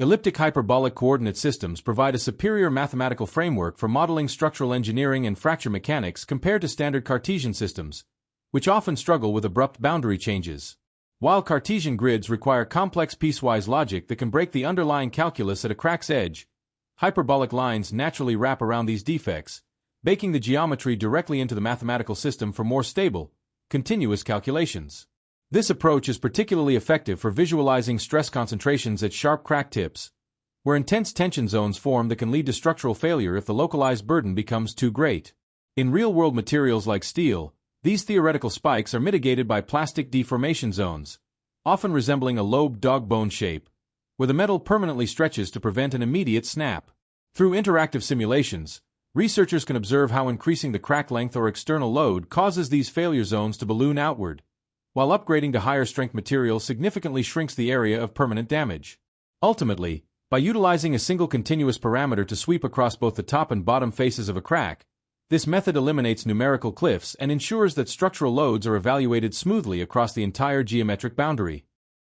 Elliptic-hyperbolic coordinate systems provide a superior mathematical framework for modeling structural engineering and fracture mechanics compared to standard Cartesian systems, which often struggle with abrupt boundary changes. While Cartesian grids require complex piecewise logic that can break the underlying calculus at a crack's edge, hyperbolic lines naturally wrap around these defects, baking the geometry directly into the mathematical system for more stable, continuous calculations. This approach is particularly effective for visualizing stress concentrations at sharp crack tips, where intense tension zones form that can lead to structural failure if the localized burden becomes too great. In real-world materials like steel, these theoretical spikes are mitigated by plastic deformation zones, often resembling a lobed dog bone shape, where the metal permanently stretches to prevent an immediate snap. Through interactive simulations, researchers can observe how increasing the crack length or external load causes these failure zones to balloon outward, while upgrading to higher strength material significantly shrinks the area of permanent damage. Ultimately, by utilizing a single continuous parameter to sweep across both the top and bottom faces of a crack, this method eliminates numerical cliffs and ensures that structural loads are evaluated smoothly across the entire geometric boundary.